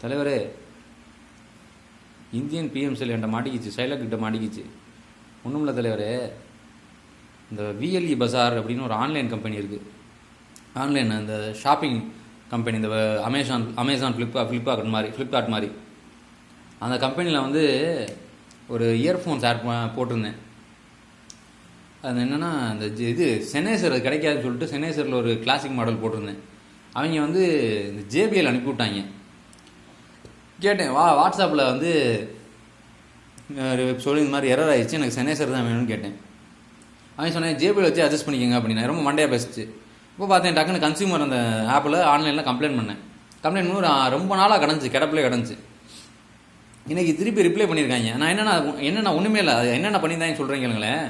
தலைவரே, இந்தியன் பிஎம்சியில் என்கிட்ட மாட்டிக்கிச்சு, சைலக் கிட்ட மாட்டிக்கிச்சு. ஒன்றும் இல்லை தலைவரே, இந்த விஎல்இ பஜார் அப்படின்னு ஒரு ஆன்லைன் கம்பெனி இருக்குது. ஆன்லைன் அந்த ஷாப்பிங் கம்பெனி, இந்த அமேசான் ஃப்ளிப்கார்ட் மாதிரி அந்த கம்பெனியில் வந்து ஒரு இயர்ஃபோன்ஸ் ஆட் போட்டிருந்தேன். அது என்னென்னா, அந்த இது சென்னேசர் அது கிடைக்காதுன்னு சொல்லிட்டு சென்னேசரில் ஒரு கிளாசிக் மாடல் போட்டிருந்தேன். அவங்க வந்து இந்த ஜேபிஎல் அனுப்பிவிட்டாங்க. கேட்டேன், வாட்ஸ்அப்பில் வந்து சொல்லி இந்த மாதிரி எரர் ஆயிடுச்சு, எனக்கு சென்னேசர் தான் வேணும்னு கேட்டேன். அவன் சொன்னேன் ஜேபிஎல் வச்சு அட்ஜஸ்ட் பண்ணிக்கோங்க அப்படின்னா. ரொம்ப மண்டையாக பேசிச்சு. இப்போ பார்த்தேன், டக்குன்னு கன்சியூமர் அந்த ஆப்பில் ஆன்லைனில் கம்ப்ளைண்ட் பண்ணேன். கம்ப்ளைண்ட் பண்ணி ரொம்ப நாளாக கிடந்துச்சு. இன்றைக்கி திருப்பி ரிப்ளை பண்ணியிருக்காங்க. நான் என்னென்ன ஒன்றுமே இல்லை, அது என்னென்ன பண்ணியிருந்தாங்கன்னு சொல்கிறீங்களேன்.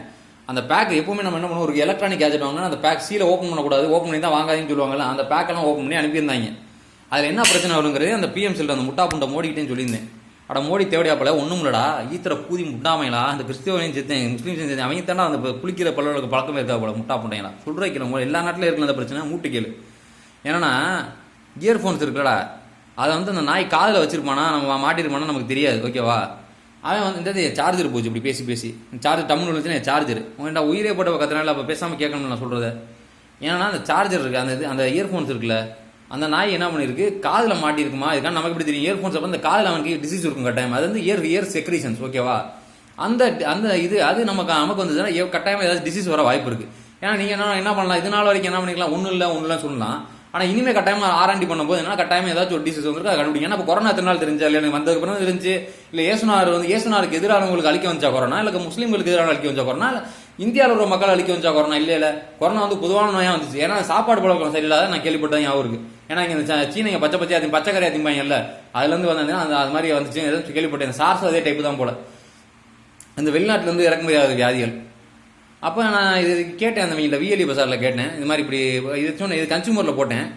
அந்த பேக் எப்போவுமே நம்ம என்ன பண்ணுவோம், ஒரு எலக்ட்ரானிக் கேஜெட் வாங்கினா அந்த பேக் சீலை ஓப்பன் பண்ணக்கூடாது, ஓப்பன் பண்ணி தான் வாங்காதீங்கன்னு சொல்லுவாங்கல்ல. அந்த பேக்கெல்லாம் ஓப்பன் பண்ணி அனுப்பியிருந்தாங்க. அதில் என்ன பிரச்சனை வருங்கிறது அந்த பிஎம்சியில் அந்த முட்டா புண்டை மோடிக்கிட்டேன்னு சொல்லியிருந்தேன். அட மோடி தேவையாப்பல ஒன்றும் இல்லடா, ஈத்திர பூதி முட்டாமைங்களா, அந்த கிறிஸ்தவனையும் சேர்த்தேன் முஸ்லீம் சேர்த்தேன், அவங்க தானே அந்த குளிக்கிற பல்லவர்களுக்கு பழக்கமே இருக்கா போல முட்டா புண்டைங்களா. சொல்கிறேன், எல்லா நாட்டிலும் இருக்கிற அந்த பிரச்சனை மூட்டு கேளு. ஏன்னா இயர்ஃபோன்ஸ் இருக்குல்லடா, அதை வந்து அந்த நாய் காதில் வச்சிருப்பானா, நம்ம மாட்டிருப்பானா நமக்கு தெரியாது, ஓகேவா. அவன் வந்து சார்ஜர் போச்சு, இப்படி பேசி சார்ஜர் டம்னு விழுந்துச்சுன்னா சார்ஜர் உங்கள்டா உயிரே போட்ட கத்துனால அப்போ பேசாமல் கேட்கணும்னு நான் சொல்கிறத. ஏன்னா அந்த சார்ஜர் இருக்குது, அந்த இயர்ஃபோன்ஸ் இருக்குல்ல, அந்த நாய் என்ன பண்ணியிருக்கு, காதில் மாட்டிருக்குமா, இதுக்கான நமக்கு எப்படி தெரியும். இயர்ஃபோன்ஸ் அப்போ அந்த காதில் அவனுக்கு டிசீஸ் இருக்கும் கட்டாயம். அது வந்து இயர் செக்ரீஷன்ஸ், ஓகேவா. அந்த இது அது நமக்கு வந்ததுன்னா கட்டாயமாக ஏதாவது டிசீஸ் வர வாய்ப்பு இருக்குது. ஏன்னா நீங்கள் என்ன பண்ணலாம், இதனால வரைக்கும் என்ன பண்ணிக்கலாம், ஒன்றும் இல்லை சொல்லலாம். ஆனால் இனிமேல் கட்டாயமாக ஆராய்ச்சி பண்ணும்போது என்ன கட்டாயமாக ஏதாச்சும் ஒரு டிசீஸ் வந்துருக்கு, அதை கண்டுபிடிங்க. ஏன்னா இப்போ கொரோனா எத்தனை நாள் தெரிஞ்சா இல்லை, எனக்கு வந்ததுக்கு அப்புறம் இருந்துச்சு. இல்லை ஏசுனாருக்கு எதிரானவங்களுக்கு அழிக்க வந்தா கொரோனா, இல்லை முஸ்லீம்களுக்கு எதிரான அழிக்க வந்தா கொரோனா, இல்லை இந்தியாவில் உள்ள மக்கள் அழிக்க வந்தா கொரோனா, இல்லை கொரோனா வந்து பொதுவான நோயாக வந்துச்சு. ஏன்னா சாப்பாடு பழக்கம் சரியில்லாத நான் கேள்விப்பட்டேன் அவருக்கு. ஏன்னா இங்கே இந்த சீனைங்க பச்சைக்கறி அதிகமாகல, அதுலேருந்து வந்தேன் அது மாதிரி வந்துச்சு எதுவும் கேள்விப்பட்டேன். சார்ஸ் அதே டைப்பு தான் போல, இந்த வெளிநாட்டிலேருந்து இறக்குமதி ஆகுது வியாதிகள். அப்போ நான் இது கேட்டேன், அந்த விஎல்இ பஜாரில் கேட்டேன், இது மாதிரி இப்படி இது சொன்னேன், இது கன்சூமரில் போட்டேன்.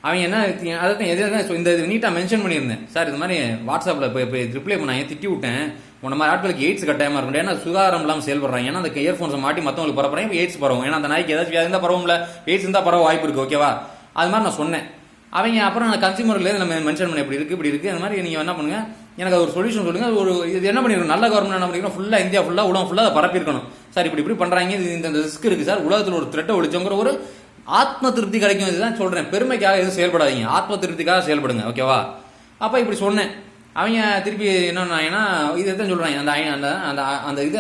அவங்க என்ன அதான் எதிராக இந்த நீட்டாக மென்ஷன் பண்ணியிருந்தேன். சார் இது மாதிரி வாட்ஸ்அப்பில் இப்போ ரிப்ளை பண்ணாங்க, திட்டி விட்டேன், உன்ன மாதிரி ஆட்களுக்கு எய்ட்ஸ் கட்டாயமாக இருக்கும். ஏன்னா சுகாதாரம் இல்லாமல் செயல்படுறாங்க. ஏன்னா அந்த இயர்ஃபோன்ஸை மாட்டி மற்றவங்களுக்கு பரப்புறாங்க, இப்போ எய்ட்ஸ் பரவும். ஏன்னா அந்த நாய்க்கு ஏதாச்சும் இருந்தால் பரவும்ல, எய்ட்ஸ் இருந்தால் பரவ வாய்ப்பு இருக்குது, ஓகேவா. அது மாதிரி நான் சொன்னேன். அவங்க அப்புறம் நான் கன்சியூமர்லேருந்து நம்ம மென்ஷன் பண்ண இப்படி இருக்குது அந்த மாதிரி நீங்கள் என்ன பண்ணுங்க, எனக்கு ஒரு சொல்யூஷன் சொல்லுங்கள். ஒரு இது என்ன பண்ணிருக்கணும், நல்ல கவர்மெண்ட் என்ன பண்ணிருக்கணும், ஃபுல்லாக இந்தியா ஃபுல்லாக உலகம் ஃபுல்லாக அதை பரப்பியிருக்கணும். சார் இப்படி பண்ணுறாங்க, இந்த ரிஸ்க் இருக்குது சார், உலகத்தில் ஒரு த்ரெட்டை ஒழிச்சோங்கிற ஒரு ஆத்ம திருப்தி கிடைக்கும். இதுதான் சொல்கிறேன், பெருமைக்காக எதுவும் செயல்படாதீங்க, ஆத்ம திருப்திக்காக செயல்படுங்க, ஓகேவா. அப்போ இப்படி சொன்னேன். அவங்க திருப்பி என்னன்னா இது தான் சொல்கிறாங்க,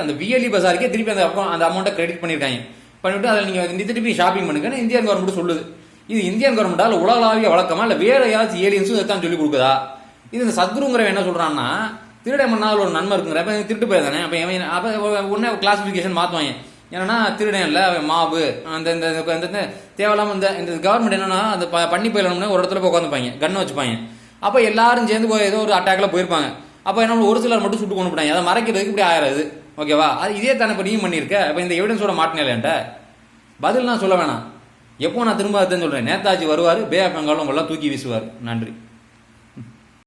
அந்த விஎல்இ பஜாருக்கே திருப்பி அந்த அமௌண்ட்டை கிரெடிட் பண்ணிவிட்டு அதில் நீங்கள் திருப்பி ஷாப்பிங் பண்ணுங்கன்னு இந்தியன் கவர்மெண்ட் சொல்லுது. இது இந்தியன் கவர்மெண்டால் உலகளாவிய வழக்கமா, இல்லை வேற ஏதாச்சும் ஏலியன்ஸும் இதைத்தான் சொல்லி கொடுக்குதா? இது இந்த சத்குருங்கிறவன் என்ன சொல்கிறான்னா, திருட மண்ணால் ஒரு நன்மை இருக்குங்கிற, அப்போ திருட்டு போய் தானே. அப்போ உடனே கிளாசிஃபிகேஷன் மாற்றுவாங்க. ஏன்னா திருடன் இல்லை, மாவு, அந்த தேவையில்லாமல் இந்த கவர்மெண்ட் என்னன்னா அந்த பண்ணி போயிடணும்னு ஒரு இடத்துல போய் உட்காந்துப்பாங்க, கண்ணை வச்சுப்பாங்க. அப்போ எல்லாரும் சேர்ந்து போய் ஏதோ ஒரு அட்டாக்ல போயிருப்பாங்க. அப்போ என்ன ஒரு சிலர் மட்டும் சுட்டு கொண்டு போட்டாங்க, அதை மறைக்கிறதுக்கு இப்படி ஆயிராது, ஓகேவா. அது இதே தானே இப்போ நீயும் பண்ணியிருக்க. இப்போ இந்த எவிடன்ஸோட மாட்டினேன்ட்ட பதில் நான் சொல்ல வேணாம். எப்போ நான் திரும்ப சொல்கிறேன், நேதாஜி வருவார், பே ஆஃப் பெங்காலும் உங்களெல்லாம் தூக்கி வீசுவார். நன்றி.